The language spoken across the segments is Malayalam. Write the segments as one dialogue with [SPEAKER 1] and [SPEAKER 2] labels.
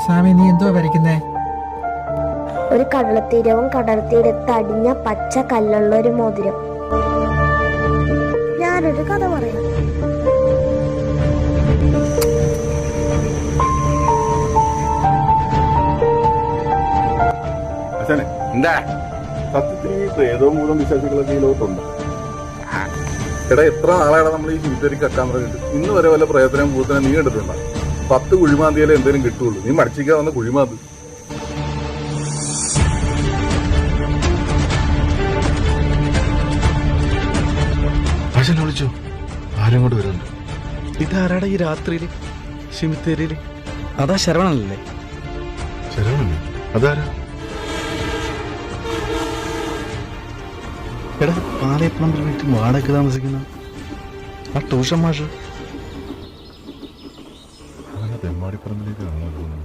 [SPEAKER 1] സ്വാമി, നീ എന്തോ വരയ്ക്കുന്നേ?
[SPEAKER 2] ഒരു കടൽത്തീരവും കടൽത്തീരത്ത് അടിഞ്ഞ പച്ച കല്ലുള്ള ഒരു മോതിരം. ഞാനൊരു കഥ പറയാം.
[SPEAKER 3] എന്താ സത്യത്തിൽ ഈ പ്രേതവും മൂലം വിശ്വാസികളൊക്കെ ഈ ലോകത്തുണ്ട്. എടാ, എത്ര നാളാണ് നമ്മൾ ഈ ജീവിതത്തിൽ കക്കാൻ പറഞ്ഞിട്ട് ഇന്ന് വരെ വല്ല പ്രേതനം ഭൂതനെ നീ കണ്ടിട്ടുണ്ടോ? 10 കുഴിമാന്തിയാലേ എന്തെങ്കിലും കിട്ടുള്ളൂ. നീ മടിച്ചിക്കാൻ വന്ന കുഴിമാന്ത്.
[SPEAKER 4] വിളിച്ചോ, ആരും കൂടെ വരുന്നുണ്ട്. ഇതാരാടാ ഈ രാത്രിയില് സിമിത്തേരിയില്? അതാ ശരവണല്ലേ?
[SPEAKER 3] ശരവണല്ലേ? അതാരാ?
[SPEAKER 4] എടാ, പാലയപ്പളമ്പിൽ വീട്ടിൽ വാടക താമസിക്കുന്ന ആ ട്യൂഷൻ മാഷ്.
[SPEAKER 3] തെമ്മാടിപ്പറമ്പിലേക്ക് കാണാൻ പോകുന്നത്.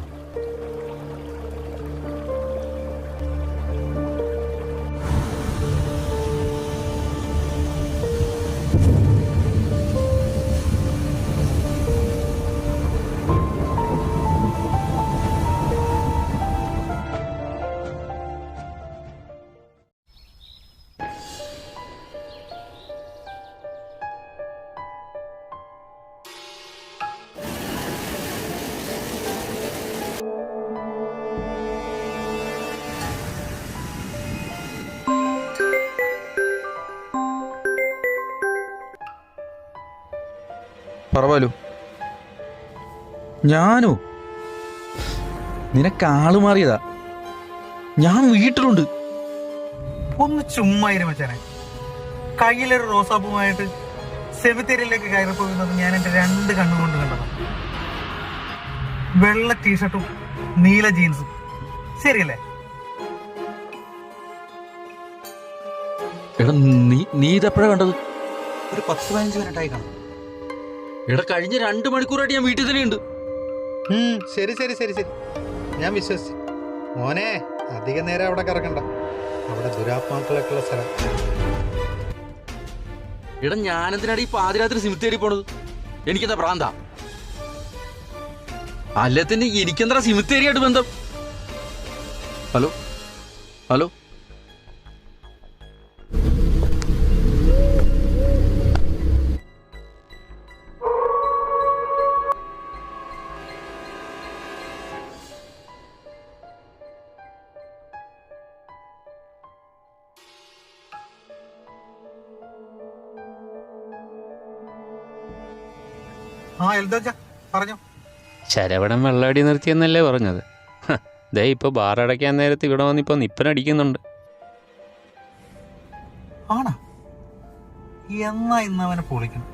[SPEAKER 1] പറവാലോ, ഞാനോ? നിനക്ക് ആള് മാറിയതാ. ഞാൻ വീട്ടിലുണ്ട്.
[SPEAKER 5] ഒന്ന് ചുമ്മായിരുന്നു മച്ചാനെ. കയ്യിലൊരു റോസാപ്പുമായിട്ട് സെമിത്തേരിയിലേക്ക് കയറി പോകുന്നത് ഞാൻ എന്റെ 2 കണ്ണുകൊണ്ട് കണ്ടതാണ്. വെള്ള ടീഷർട്ടും നീല ജീൻസും, ശരിയല്ലേ?
[SPEAKER 1] എടാ, നീ ഇതെപ്പോഴാ കണ്ടത്?
[SPEAKER 5] ഒരു 10-15 മിനിറ്റായി കാണും.
[SPEAKER 1] എടാ, കഴിഞ്ഞ 2 മണിക്കൂറായിട്ട് ഞാൻ വീട്ടിൽ തന്നെയുണ്ട്.
[SPEAKER 5] ശരി ശരി ശരി ശരി, ഞാൻ വിശ്വസിച്ചു. മോനെ, അധിക നേരം അവിടെ കറക്കണ്ട. അവിടെ ദുരാത്മാക്കളൊക്കെ ഉള്ള സ്ഥലം.
[SPEAKER 1] എടാ, ഞാനെന്തിനാണ് ഈ പാതിരാത്രി സിമിത്തേരി പോണത്? എനിക്കെന്താ ഭ്രാന്താ? അല്ലെ തന്നെ എനിക്കെന്താ സിമിത്തേരിയായിട്ട് ബന്ധം? ഹലോ ഹലോ,
[SPEAKER 5] പറഞ്ഞോ.
[SPEAKER 6] ശരവണൻ വെള്ളമടി നിർത്തിയെന്നല്ലേ പറഞ്ഞത്? ദേ ഇപ്പൊ ബാറടയ്ക്കാൻ നേരത്ത് ഇവിടെ വന്നിപ്പോ നിപ്പനടിക്കുന്നുണ്ട്.
[SPEAKER 5] ആണോ? എന്നാ ഇന്ന് അവനെ പൊളിക്കണം.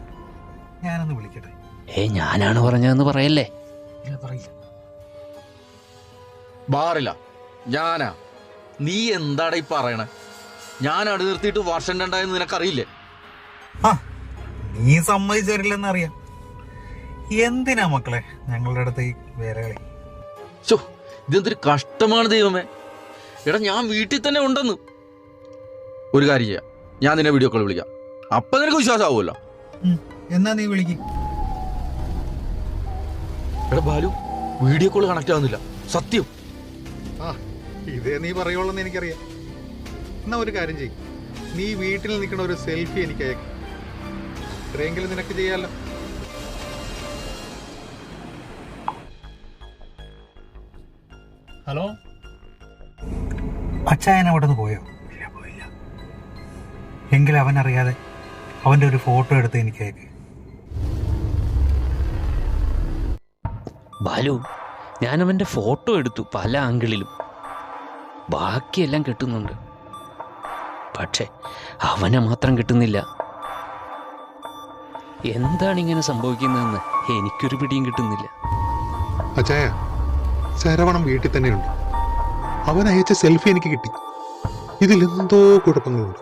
[SPEAKER 5] ഞാനൊന്ന് വിളിക്കട്ടെ.
[SPEAKER 6] ഞാനാണ് പറഞ്ഞതെന്ന് പറയല്ലേ?
[SPEAKER 5] പറയില്ല.
[SPEAKER 1] ബാറില്ല ഞാനാ? നീ എന്താടാ ഈ പറയണേ? ഞാൻ അടി നിർത്തിയിട്ട് വർഷം 2 നിനക്കറിയില്ലേ?
[SPEAKER 5] നീ സമ്മതിച്ചറില്ലെന്നറിയാം. എന്തിനാ മക്കളെ ഞങ്ങളുടെ അടുത്ത് ഈ വേറെ കളി?
[SPEAKER 1] ഇതെന്തൊരു കഷ്ടമാണ് ദൈവമേ. എടാ, ഞാൻ വീട്ടിൽ തന്നെ ഉണ്ടെന്ന്. ഒരു കാര്യം ചെയ്യാം, ഞാൻ നിന്നെ വീഡിയോ കോൾ വിളിക്കാം. അപ്പൊ നിനക്ക് വിശ്വാസമാവുമല്ലോ.
[SPEAKER 5] എന്നാ നീ വിളിക്കും.
[SPEAKER 1] എടാ ബാലു, വീഡിയോ കോൾ കണക്ട് ആവുന്നില്ല, സത്യം.
[SPEAKER 7] ഇതേ നീ പറയുള്ളൂ എനിക്കറിയാം. എന്നാ ഒരു കാര്യം ചെയ്യും, നീ വീട്ടിൽ നിൽക്കുന്ന ഒരു സെൽഫി എനിക്ക് അയക്കും. ഇത്രയെങ്കിലും നിനക്ക് ചെയ്യാമല്ലോ.
[SPEAKER 5] ഹലോ, അച്ചായൻ അവിടെ നിന്ന് പോയോ? ഇല്ല, പോയില്ല. എങ്കിൽ അവൻ അറിയാതെ അവൻ്റെ ഒരു ഫോട്ടോ എടുത്ത് എനിക്ക് അയക്ക്.
[SPEAKER 6] ബാലു, ഞാനവൻ്റെ ഫോട്ടോ എടുത്തു പല ആംഗിളിലും. ബാക്കിയെല്ലാം കിട്ടുന്നുണ്ട്, പക്ഷെ അവനെ മാത്രം കിട്ടുന്നില്ല. എന്താണ് ഇങ്ങനെ സംഭവിക്കുന്നതെന്ന് എനിക്കൊരു പിടിയും കിട്ടുന്നില്ല.
[SPEAKER 7] അച്ചായ, ശരവണം വീട്ടിൽ തന്നെയുണ്ട്. അവൻ അയച്ച സെൽഫി എനിക്ക് കിട്ടി. ഇതിലെന്തോ കുഴപ്പങ്ങളുണ്ട്.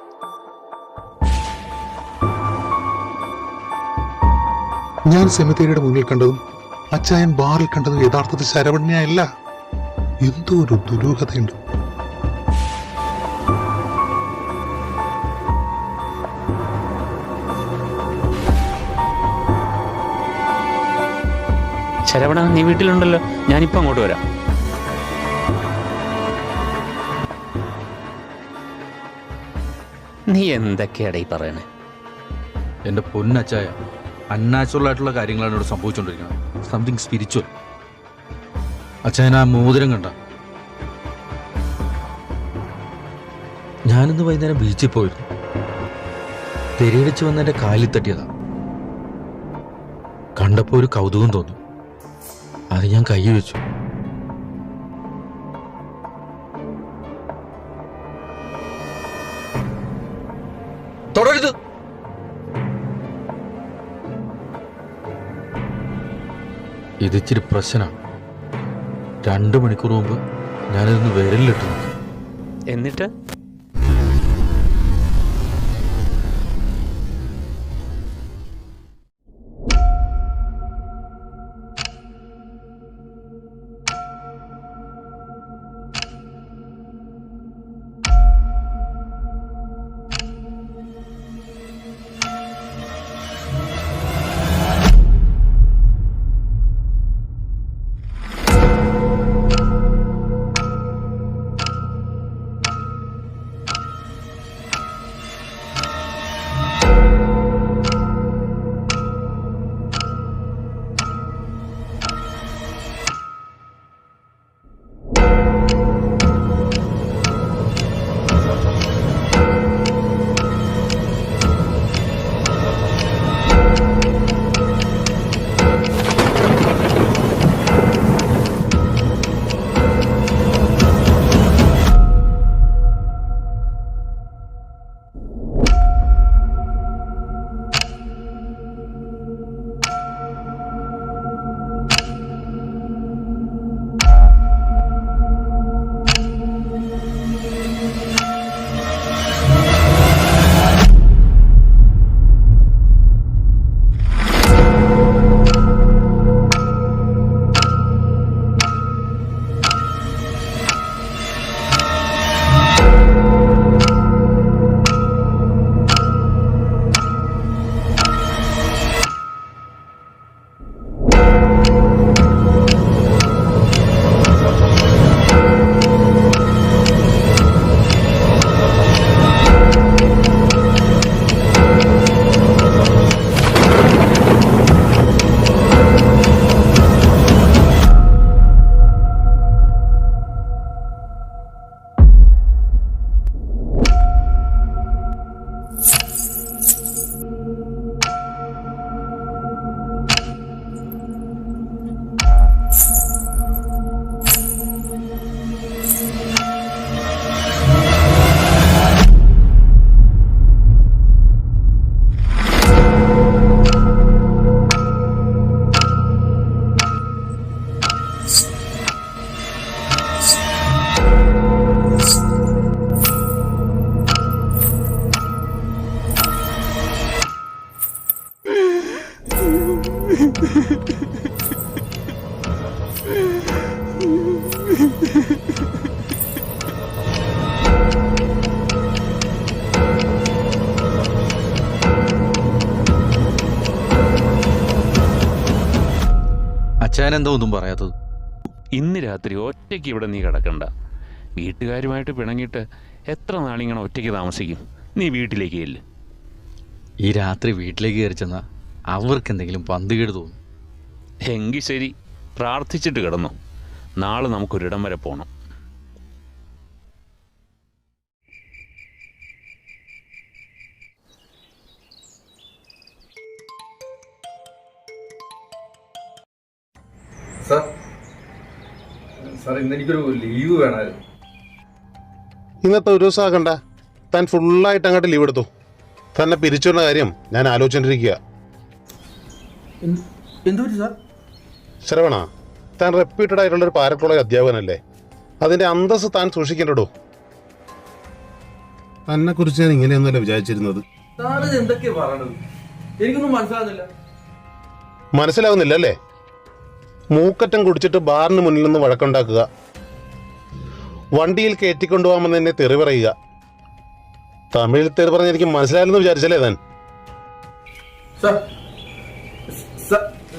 [SPEAKER 7] ഞാൻ സെമിത്തേരിയുടെ മുന്നിൽ കണ്ടതും അച്ചായൻ ബാറിൽ കണ്ടതും യഥാർത്ഥത്തിൽ ശരവണനെയല്ല. എന്തോ ഒരു ദുരൂഹതയുണ്ട്.
[SPEAKER 6] ശരവണ, നീ വീട്ടിലുണ്ടല്ലോ, ഞാനിപ്പോൾ അങ്ങോട്ട് വരാം. നീ എന്തൊക്കെയാടാ ഈ പറയണേ?
[SPEAKER 1] എൻ്റെ പൊന്നച്ചായ, അൺനാച്ചുറൽ ആയിട്ടുള്ള കാര്യങ്ങളാണ് ഇവിടെ സംഭവിച്ചുകൊണ്ടിരിക്കുന്നത്. Something spiritual. അച്ചായൻ ആ മോതിരം കണ്ട? ഞാനിന്ന് വൈകുന്നേരം ബീച്ചിൽ പോയിരുന്നു. തിരയടിച്ച് വന്ന് എൻ്റെ കാലിൽ തട്ടിയതാ. കണ്ടപ്പോൾ ഒരു കൗതുകം തോന്നി. അത് ഞാൻ കൈ വെച്ചു. തുടരുത്. ഇതിച്ചിരി പ്രശ്നമാണ്. 2 മണിക്കൂർ മുമ്പ് ഞാനിതൊന്ന് വിരലിലിട്ടു.
[SPEAKER 6] എന്നിട്ട്
[SPEAKER 1] അച്ചായൻ എന്താ ഒന്നും പറയാത്തത്?
[SPEAKER 6] ഇന്ന് രാത്രി ഒറ്റയ്ക്ക് ഇവിടെ നീ കിടക്കണ്ട. വീട്ടുകാരുമായിട്ട് പിണങ്ങിയിട്ട് എത്ര നാളിങ്ങനെ ഒറ്റയ്ക്ക് താമസിക്കും? നീ വീട്ടിലേക്ക് ചെല്ല്.
[SPEAKER 1] ഈ രാത്രി വീട്ടിലേക്ക് കയറി ചെന്നാൽ അവർക്ക് എന്തെങ്കിലും പന്തുകേട് തോന്നും.
[SPEAKER 6] എങ്കിൽ ശരി, പ്രാർത്ഥിച്ചിട്ട് കിടന്നു. നാളെ നമുക്കൊരിടം വരെ പോകണം.
[SPEAKER 3] സാർ ഇന്നെനിക്കൊരു ലീവ് വേണമായിരുന്നു.
[SPEAKER 8] ഇന്നത്തെ ഒരു ദിവസം ആക്കണ്ട, താൻ ഫുള്ളായിട്ട് അങ്ങോട്ട് ലീവ് എടുത്തു. തന്നെ പിരിച്ചുള്ള കാര്യം ഞാൻ ആലോചിച്ചോണ്ടിരിക്കുക.
[SPEAKER 1] എന്തുപറ്റി സാർ?
[SPEAKER 8] ശ്രവണ, താൻ റെപ്യൂട്ടഡ് ആയിട്ടുള്ളൊരു പാരക്കോളേജ് അധ്യാപകനല്ലേ? അതിന്റെ അന്തസ്സ് താൻ സൂക്ഷിക്കണ്ടോ? തന്നെ കുറിച്ച് ഞാൻ ഇങ്ങനെയൊന്നുമല്ല വിചാരിച്ചിരുന്നത്.
[SPEAKER 1] എന്തൊക്കെയാ പറയണത്? എനിക്കൊന്നും മനസ്സിലാകുന്നില്ല.
[SPEAKER 8] മനസ്സിലാവുന്നില്ല അല്ലേ? മൂക്കറ്റം കുടിച്ചിട്ട് ബാറിന് മുന്നിൽ നിന്ന് വഴക്കുണ്ടാക്കുക, വണ്ടിയിൽ കയറ്റിക്കൊണ്ടുപോകാമെന്ന് എന്നെ തെറി പറയുക. തമിഴിൽ തെറി പറഞ്ഞ് എനിക്ക് മനസ്സിലായെന്ന് വിചാരിച്ചല്ലേ താൻ?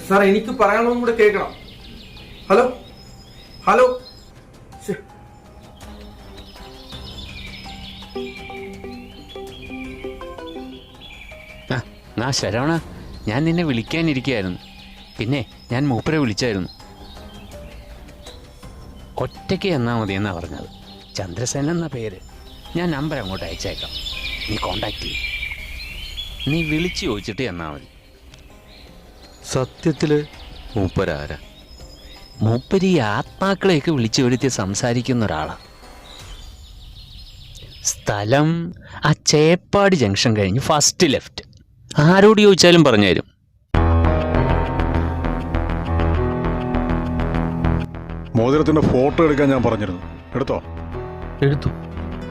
[SPEAKER 1] സാർ എനിക്ക് പറയാനുള്ളതും കൂടെ കേൾക്കണം. ഹലോ ഹലോ
[SPEAKER 6] ആ ശരവണ, ഞാൻ നിന്നെ വിളിക്കാനിരിക്കുകയായിരുന്നു. പിന്നെ ഞാൻ മൂപ്പരെ വിളിച്ചായിരുന്നു. ഒറ്റയ്ക്ക് എന്നാ മതി എന്നാ പറഞ്ഞത്. ചന്ദ്രസേന എന്ന പേര്. ഞാൻ നമ്പർ അങ്ങോട്ട് അയച്ചേക്കാം, നീ കോണ്ടാക്ട് ചെയ്യും. നീ വിളിച്ചു ചോദിച്ചിട്ട് എന്നാ മതി.
[SPEAKER 4] സത്യത്തില് മൂപ്പരാരാ?
[SPEAKER 6] മൂപ്പര് ഈ ആത്മാക്കളെയൊക്കെ വിളിച്ചു വരുത്തി സംസാരിക്കുന്ന ഒരാളാണ്. സ്ഥലം ആ ചേപ്പാടി ജംഗ്ഷൻ കഴിഞ്ഞ് ഫസ്റ്റ് ലെഫ്റ്റ്. ആരോട് ചോദിച്ചാലും പറഞ്ഞുതരും.
[SPEAKER 3] മോതിരത്തിന്റെ ഫോട്ടോ എടുക്കാൻ ഞാൻ പറഞ്ഞിരുന്നു, എടുത്തോ?
[SPEAKER 1] എടുത്തു.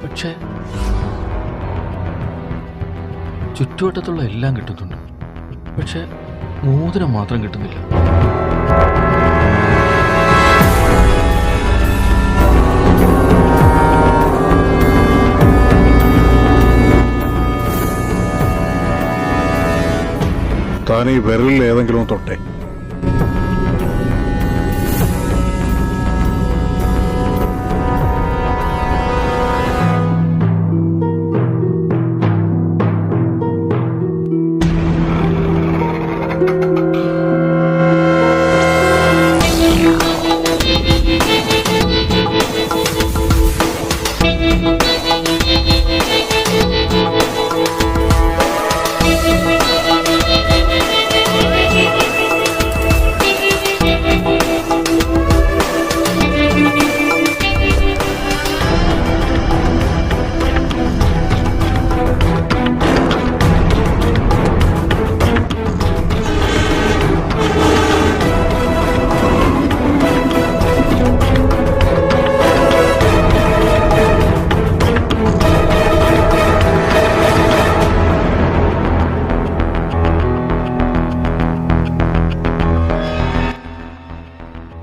[SPEAKER 1] പക്ഷേ ചുറ്റുവട്ടത്തുള്ള എല്ലാം കിട്ടുന്നുണ്ട്, പക്ഷെ മോതിരം മാത്രം കിട്ടുന്നില്ല.
[SPEAKER 3] താൻ ഈ വിരലിൽ ഏതെങ്കിലും തൊട്ടേ.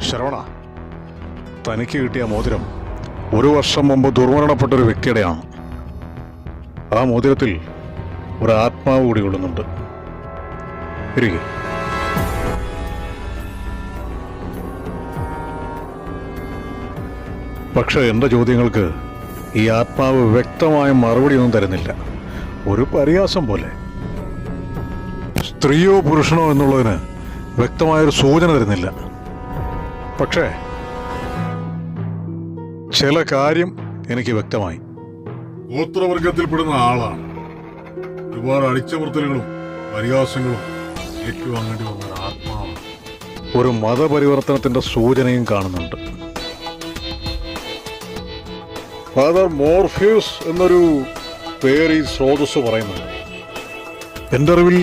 [SPEAKER 3] ശരവണ, തനിക്ക് കിട്ടിയ മോതിരം 1 വർഷം മുമ്പ് ദുർമരണപ്പെട്ട ഒരു വ്യക്തിയുടെയാണ്. ആ മോതിരത്തിൽ ഒരു ആത്മാവ് കൂടി കൊള്ളുന്നുണ്ട്. ഇരിക്കെ. പക്ഷെ എൻ്റെ ചോദ്യങ്ങൾക്ക് ഈ ആത്മാവ് വ്യക്തമായ മറുപടിയൊന്നും തരുന്നില്ല. ഒരു പരിഹാസം പോലെ. സ്ത്രീയോ പുരുഷനോ എന്നുള്ളതിന് വ്യക്തമായൊരു സൂചന തരുന്നില്ല. പക്ഷേ ചില കാര്യം എനിക്ക് വ്യക്തമായി. ഗോത്രവർഗത്തിൽപ്പെടുന്ന ആളാണ്. ഒരുപാട് അടിച്ചമർത്തലുകളും പരിഹാസങ്ങളും ഏറ്റുവാങ്ങേണ്ടി വന്ന ആത്മാവാണ്. ഒരു മതപരിവർത്തനത്തിന്റെ സൂചനയും കാണുന്നുണ്ട്. ഫാദർ മോർഫ്യൂസ് എന്നൊരു പേര് ഈ സ്രോതസ് പറയുന്നുണ്ട്. എൻ്റെ അറിവിൽ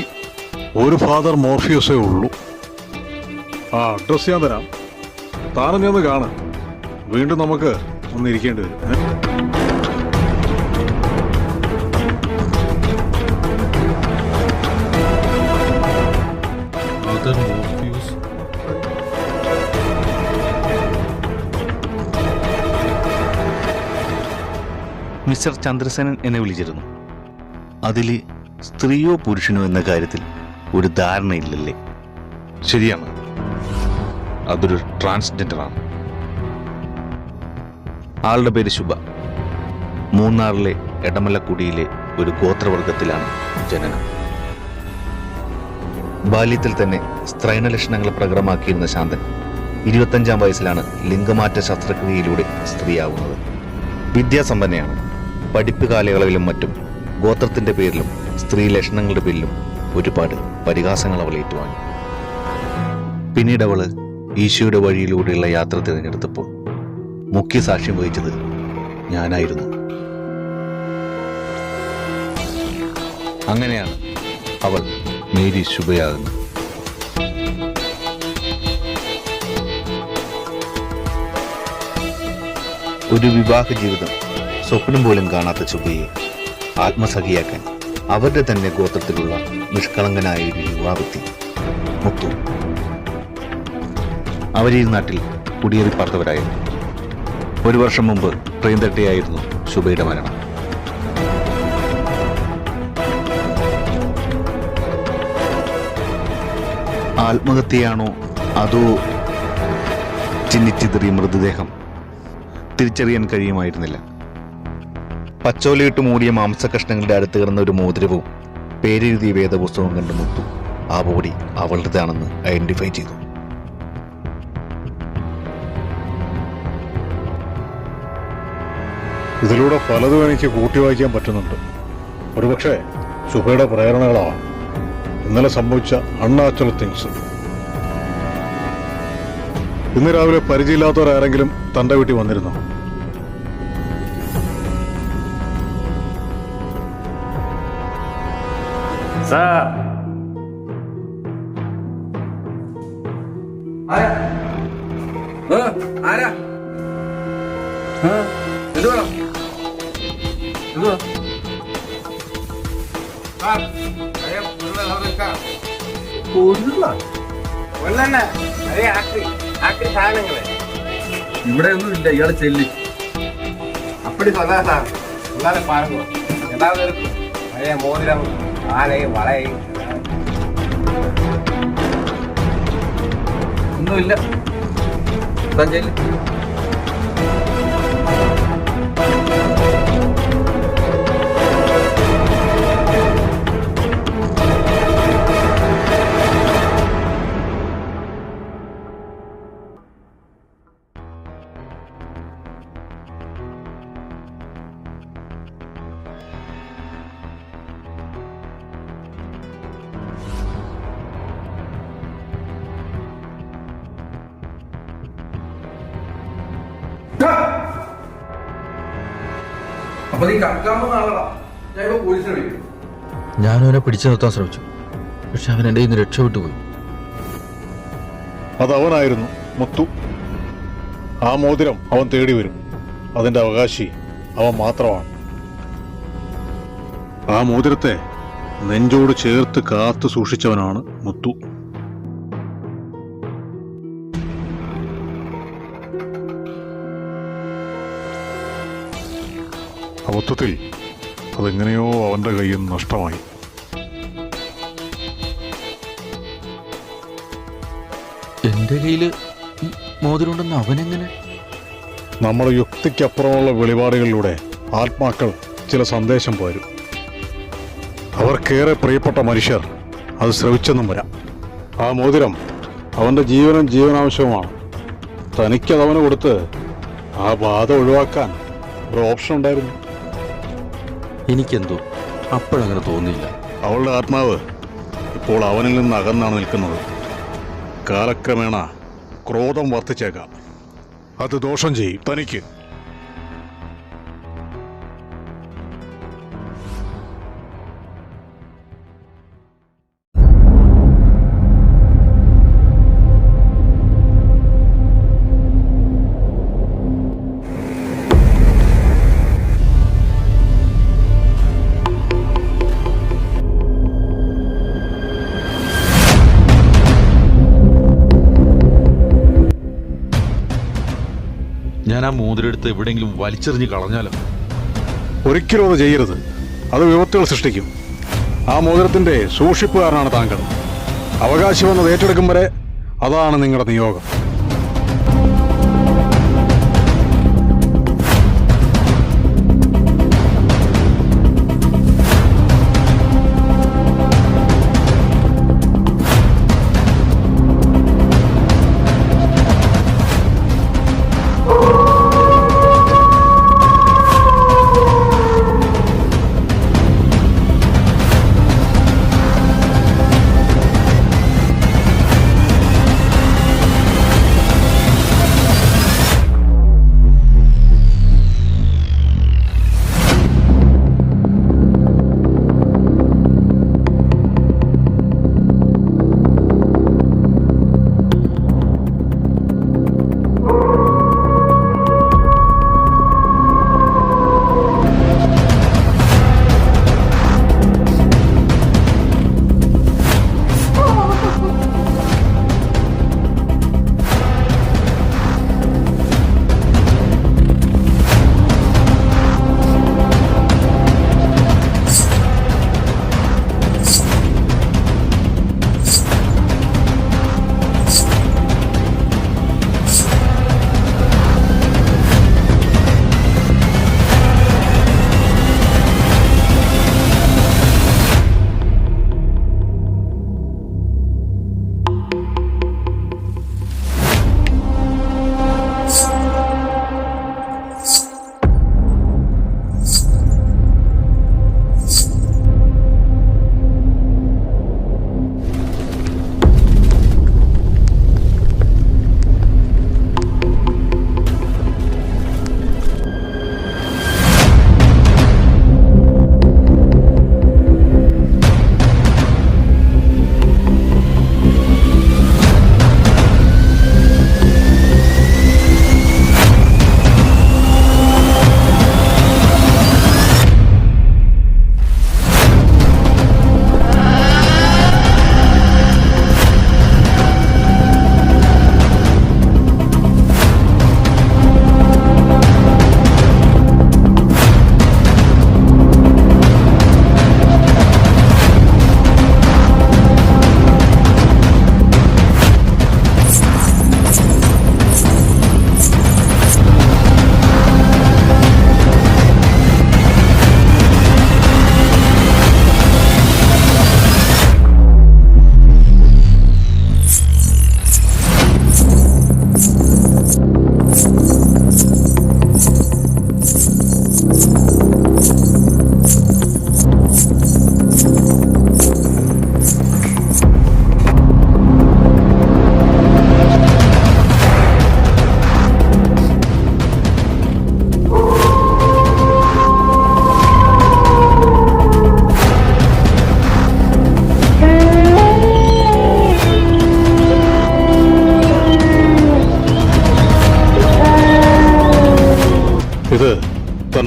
[SPEAKER 3] ഒരു ഫാദർ മോർഫ്യൂസേ ഉള്ളൂ. ആ അഡ്രസ് ഞാൻ തരാം, താനും ചെന്ന് കാണാം. വീണ്ടും നമുക്ക് ഒന്നിരിക്കേണ്ടി വരും.
[SPEAKER 9] മിസ്റ്റർ ചന്ദ്രസേനൻ എന്നെ വിളിച്ചിരുന്നു. അതിൽ സ്ത്രീയോ പുരുഷനോ എന്ന കാര്യത്തിൽ ഒരു ധാരണയില്ലല്ലേ?
[SPEAKER 10] ശരിയാണ്, അതൊരു ട്രാൻസ്ജെൻഡറാണ്.
[SPEAKER 9] ആളുടെ പേര് ശുഭ. മൂന്നാറിലെ എടമലക്കുടിയിലെ ഒരു ഗോത്രവർഗത്തിലാണ് ജനനം. ബാല്യത്തിൽ തന്നെ സ്ത്രൈണ ലക്ഷണങ്ങൾ പ്രകടമാക്കിയിരുന്ന ശാന്തൻ 25-ാം വയസ്സിലാണ് ലിംഗമാറ്റ ശസ്ത്രക്രിയയിലൂടെ സ്ത്രീയാവുന്നത്. വിദ്യാസമ്പന്നയാണ്. പഠിപ്പ് കാലയളവിലും മറ്റും ഗോത്രത്തിന്റെ പേരിലും സ്ത്രീ ലക്ഷണങ്ങളുടെ പേരിലും ഒരുപാട് പരിഹാസങ്ങൾ അവൾ ഏറ്റുവാങ്ങി. പിന്നീട് അവള് ഈശോയുടെ വഴിയിലൂടെയുള്ള യാത്ര തിരഞ്ഞെടുത്തപ്പോൾ മുഖ്യ സാക്ഷ്യം വഹിച്ചത് ഞാനായിരുന്നു. അങ്ങനെയാണ് അവൾ മേരി ശുഭയാകുന്നത്. ഒരു വിവാഹ ജീവിതം സ്വപ്നം പോലും കാണാത്ത ശുഭയെ ആത്മസഖിയാക്കാൻ അവരുടെ തന്നെ ഗോത്രത്തിലുള്ള നിഷ്കളങ്കനായ ഒരു യുവാവെത്തി മുത്തു. അവരീ നാട്ടിൽ കുടിയേറി പാർത്തവരായിരുന്നു. 1 വർഷം മുമ്പ് ട്രെയിൻ തട്ടിയായിരുന്നു ശുഭയുടെ മരണം. ആത്മഹത്യയാണോ അതോ ചിന്നിച്ചിതറിയ മൃതദേഹം തിരിച്ചറിയാൻ കഴിയുമായിരുന്നില്ല. പച്ചോലയിട്ട് മൂടിയ മാംസകഷ്ണങ്ങളുടെ അടുത്ത് കിടന്ന ഒരു മോതിരവും പേരെഴുതിയ വേദപുസ്തകവും കണ്ട് മുത്തു ആ ബോഡി അവളുടേതാണെന്ന് ഐഡന്റിഫൈ ചെയ്തു.
[SPEAKER 8] ഇതിലൂടെ പലതും എനിക്ക് കൂട്ടി വായിക്കാൻ പറ്റുന്നുണ്ട്. ഒരുപക്ഷെ ശുഭയുടെ പ്രേരണകളാണ് ഇന്നലെ സംഭവിച്ച അൺനാച്ചുറൽ തിങ്സ്. ഇന്ന് രാവിലെ പരിചയമില്ലാത്തവരാരെങ്കിലും തന്റെ വീട്ടിൽ വന്നിരുന്നോ?
[SPEAKER 1] ആരാ? എന്ത് വേണം? എന്ത് വേണം? ഇവിടെ ഒന്നും ഇല്ല, ഇയാള് ചെല്ലി.
[SPEAKER 5] அப்படி சொன்னா சார் எல்லாரும் பாருங்க, ஏதாவது இருக்கும். பழைய மோதிரம், மாலை, வளை
[SPEAKER 1] ഒന്നുമില്ല. താൻ ചെല്ലി. അപ്പൊ നീ കക്കാൻ പോകുന്ന ആളാ. ഞാൻ ഇപ്പൊ പോലീസിനെ വിളിക്കും. ഞാനും അവനെ പിടിച്ചു നിർത്താൻ ശ്രമിച്ചു, പക്ഷെ അവൻ എന്റെ ഇന്ന് രക്ഷപ്പെട്ടു പോയി.
[SPEAKER 8] അതവനായിരുന്നു മുത്തു. ആ മോതിരം അവൻ തേടി വരും. അതിന്റെ അവകാശി അവൻ മാത്രമാണ്. ആ മോതിരത്തെ നെഞ്ചോട് ചേർത്ത് കാത്തു സൂക്ഷിച്ചവനാണ് മുത്തു. മൊത്തത്തിൽ അതെങ്ങനെയോ അവന്റെ കയ്യിൽ നിന്ന് നഷ്ടമായി.
[SPEAKER 1] എന്റെ കയ്യില് മോതിരമുണ്ടെന്ന് അവനെങ്ങനെ?
[SPEAKER 8] നമ്മുടെ യുക്തിക്കപ്പുറമുള്ള വെളിപാടുകളിലൂടെ ആത്മാക്കൾ ചില സന്ദേശം പോരും. അവർക്കേറെ പ്രിയപ്പെട്ട മനുഷ്യർ അത് ശ്രവിച്ചെന്നും വരാം. ആ മോതിരം അവന്റെ ജീവനും ജീവനാംശവുമാണ്. തനിക്കതവന് കൊടുത്ത് ആ ബാധ ഒഴിവാക്കാൻ ഒരു ഓപ്ഷൻ ഉണ്ടായിരുന്നു.
[SPEAKER 1] എനിക്കെന്തോ അപ്പോഴങ്ങനെ തോന്നിയില്ല.
[SPEAKER 8] അവളുടെ ആത്മാവ് ഇപ്പോൾ അവനിൽ നിന്ന് അകന്നാണ് നിൽക്കുന്നത്. കാലക്രമേണ ക്രോധം വർദ്ധിച്ചേക്കാം. അത് ദോഷം ചെയ്യും തനിക്ക്.
[SPEAKER 10] ഞാൻ ആ മോതിരെടുത്ത് എവിടെയെങ്കിലും വലിച്ചെറിഞ്ഞ് കളഞ്ഞാലോ?
[SPEAKER 8] ഒരിക്കലും അത് ചെയ്യരുത്. അത് വിപത്തുകൾ സൃഷ്ടിക്കും. ആ മോതിരത്തിന്റെ സൂക്ഷിപ്പുകാരനാണ് താങ്കൾ. അവകാശം വന്നത് ഏറ്റെടുക്കും വരെ അതാണ് നിങ്ങളുടെ നിയോഗം.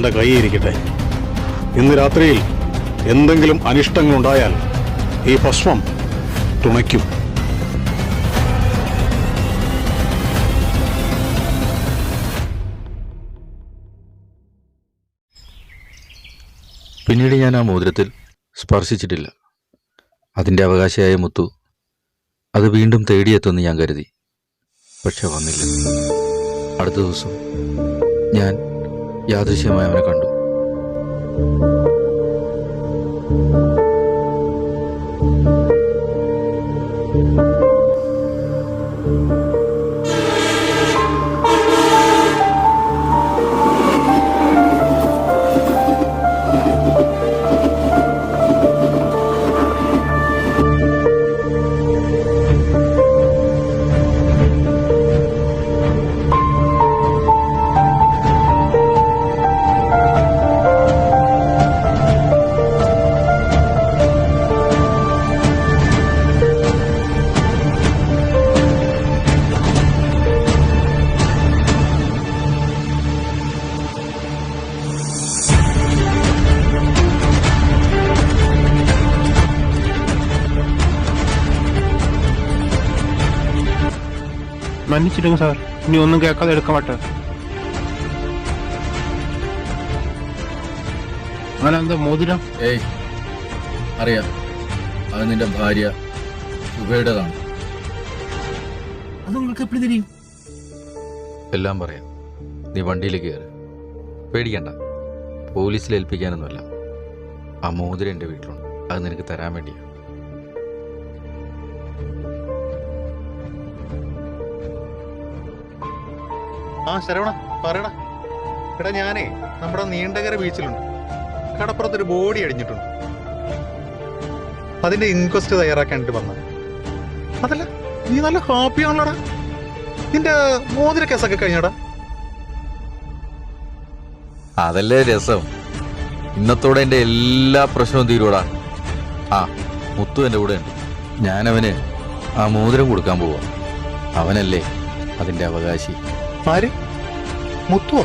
[SPEAKER 8] എൻ്റെ കൈയിരിക്കട്ടെ. ഇന്ന് രാത്രിയിൽ എന്തെങ്കിലും അനിഷ്ടങ്ങളുണ്ടായാൽ ഈ ഭസ്മം തുണയ്ക്കും.
[SPEAKER 1] പിന്നീട് ഞാൻ ആ മോതിരത്തിൽ സ്പർശിച്ചിട്ടില്ല. അതിൻ്റെ അവകാശിയായ മുത്തു അത് വീണ്ടും തേടിയെത്തുമെന്ന് ഞാൻ കരുതി. പക്ഷെ വന്നില്ല. അടുത്ത ദിവസം ഞാൻ യാദൃശ്യമായി അവനെ കണ്ടു.
[SPEAKER 11] മன்னிச்சிடுங்க സാർ, ഇനി ഒന്നും കേൾക്കാതെ എടുക്കാൻ മാട്ടെ. അങ്ങനെ എന്താ മോതിരം?
[SPEAKER 1] ഏയ്, അറിയാം. അത് നിന്റെ ഭാര്യ ശുഭയുടേതാണ്.
[SPEAKER 11] അത് നിങ്ങൾക്ക് എപ്പോഴും തിരിയും?
[SPEAKER 1] എല്ലാം പറയാം. നീ വണ്ടിയിലേക്ക് കയറി. പേടിക്കണ്ട, പോലീസിൽ ഏൽപ്പിക്കാനൊന്നുമല്ല. ആ മോതിരം എൻ്റെ വീട്ടിലുണ്ട്. അത് നിനക്ക് തരാൻ വേണ്ടിയാണ്.
[SPEAKER 7] ആ ശരവണ, പറയടാ. എടാ, ഞാനേ നമ്മുടെ നീണ്ടകര ബീച്ചിലുണ്ട്. കടപ്പുറത്തൊരു ബോഡി അടിഞ്ഞിട്ടുണ്ട്. അതിന്റെ ഇൻക്വസ്റ്റ് തയ്യാറാക്കാനായിട്ട് വന്നത്. അതല്ല, നീ നല്ല ഹാപ്പിയാണല്ലോടാ. നിന്റെ മോതിര കേസൊക്കെ കഴിഞ്ഞടാ.
[SPEAKER 1] അതല്ലേ രസം. ഇന്നത്തോടെ എൻ്റെ എല്ലാ പ്രശ്നവും തീരുവടാ. ആ മുത്തു എൻ്റെ കൂടെ ഉണ്ട്. ഞാനവന് ആ മോതിരം കൊടുക്കാൻ പോവാ. അവനല്ലേ അതിൻ്റെ അവകാശി.
[SPEAKER 7] ആര്? മുത്തുവോ?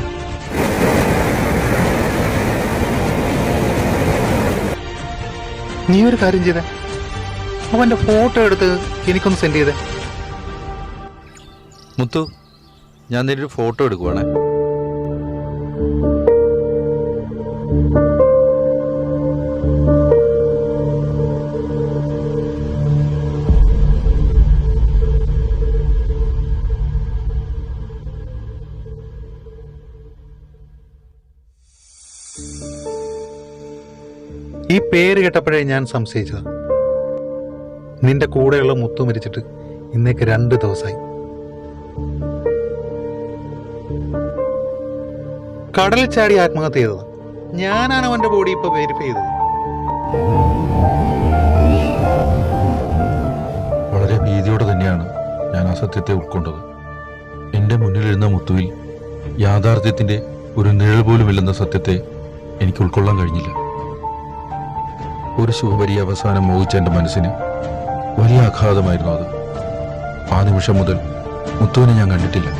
[SPEAKER 7] നീ ഒരു കാര്യം ചെയ്തേ, അവന്റെ ഫോട്ടോ എടുത്ത് എനിക്കൊന്ന് സെൻഡ് ചെയ്തേ.
[SPEAKER 1] മുത്തു, ഞാൻ നിന്റെ ഒരു ഫോട്ടോ എടുക്കുവാണേ.
[SPEAKER 7] ഈ പേര് കേട്ടപ്പോഴേ ഞാൻ സംശയിച്ചത്. നിന്റെ കൂടെയുള്ള മുത്തു മരിച്ചിട്ട് ഇന്നേക്ക് 2 ദിവസമായി. കടലിൽ ചാടി ആത്മഹത്യ ചെയ്തത്. ഞാനാണ് അവന്റെ ബോഡി ഇപ്പൊ വെരിഫൈ ചെയ്തത്.
[SPEAKER 10] വളരെ ഭീതിയോടെ തന്നെയാണ് ഞാൻ ആ സത്യത്തെ ഉൾക്കൊണ്ടത്. എൻ്റെ മുന്നിലിരുന്ന മുത്തുവിൽ യാഥാർത്ഥ്യത്തിൻ്റെ ഒരു നിഴൽ പോലുമില്ലെന്ന സത്യത്തെ എനിക്ക് ഉൾക്കൊള്ളാൻ കഴിഞ്ഞില്ല. ഒരു ശുഭപരി അവസാനം മോഹിച്ച എൻ്റെ മനസ്സിന് വലിയ ആഘാതമായിരുന്നു അത്. ആ നിമിഷം മുതൽ മുത്തുവിനെ ഞാൻ കണ്ടിട്ടില്ല.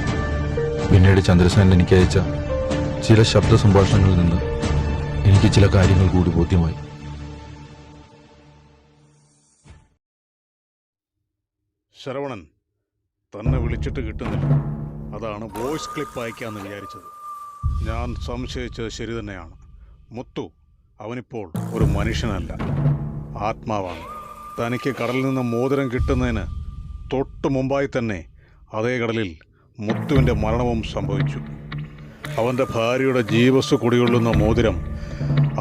[SPEAKER 10] പിന്നീട് ചന്ദ്രസേനൻ എനിക്ക് അയച്ച ചില ശബ്ദ സംഭാഷണങ്ങളിൽ നിന്ന് എനിക്ക് ചില കാര്യങ്ങൾ കൂടി ബോധ്യമായി.
[SPEAKER 8] ശരവണൻ തന്നെ വിളിച്ചിട്ട് കിട്ടുന്നില്ല. അതാണ് വോയിസ് ക്ലിപ്പ് അയക്കാമെന്ന് വിചാരിച്ചത്. ഞാൻ സംശയിച്ചത് ശരി തന്നെയാണ്. മുത്തു അവനിപ്പോൾ ഒരു മനുഷ്യനല്ല, ആത്മാവാണ്. തനിക്ക് കടലിൽ നിന്ന് മോതിരം കിട്ടുന്നതിന് തൊട്ട് മുമ്പായി തന്നെ അതേ കടലിൽ മുത്തുവിൻ്റെ മരണവും സംഭവിച്ചു. അവൻ്റെ ഭാര്യയുടെ ജീവസ് കുടികൊള്ളുന്ന മോതിരം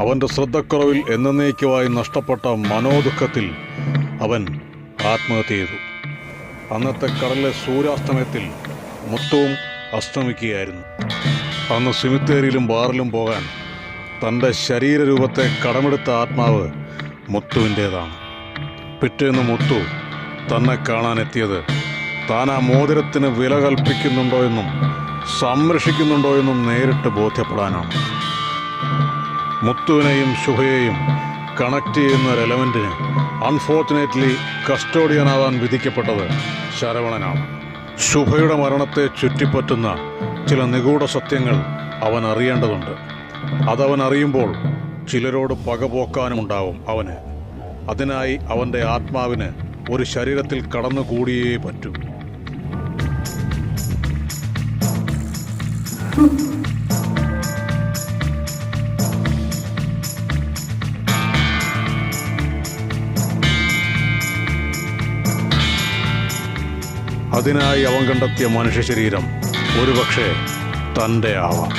[SPEAKER 8] അവൻ്റെ ശ്രദ്ധക്കുറവിൽ എന്നേക്കുമായി നഷ്ടപ്പെട്ട മനോദുഃഖത്തിൽ അവൻ ആത്മഹത്യ ചെയ്തു. അന്നത്തെ കടലിലെ സൂര്യാസ്തമയത്തിൽ മുത്തുവും അസ്തമിക്കുകയായിരുന്നു. അന്ന് സിമിത്തേരിയിലും ബാറിലും പോകാൻ തൻ്റെ ശരീരരൂപത്തെ കടമെടുത്ത ആത്മാവ് മുത്തുവിൻ്റേതാണ്. പിറ്റേന്ന് മുത്തു തന്നെ കാണാനെത്തിയത് താൻ ആ മോതിരത്തിന് വില കൽപ്പിക്കുന്നുണ്ടോ എന്നും സംരക്ഷിക്കുന്നുണ്ടോ എന്നും നേരിട്ട് ബോധ്യപ്പെടാനാണ്. മുത്തുവിനെയും ശുഭയെയും കണക്ട് ചെയ്യുന്ന ഒരു എലമെൻറ്റിന് അൺഫോർച്ചുനേറ്റ്ലി കസ്റ്റോഡിയനാവാൻ വിധിക്കപ്പെട്ടത് ശരവണനാണ്. ശുഭയുടെ മരണത്തെ ചുറ്റിപ്പറ്റുന്ന ചില നിഗൂഢ സത്യങ്ങൾ അവൻ അറിയേണ്ടതുണ്ട്. അതവൻ അറിയുമ്പോൾ ചിലരോട് പകപോക്കാനുമുണ്ടാവും അവന്. അതിനായി അവൻ്റെ ആത്മാവിന് ഒരു ശരീരത്തിൽ കടന്നുകൂടിയേ പറ്റൂ. അതിനായി അവൻ കണ്ടെത്തിയ മനുഷ്യ ശരീരം ഒരുപക്ഷെ തൻ്റെ ആവാം.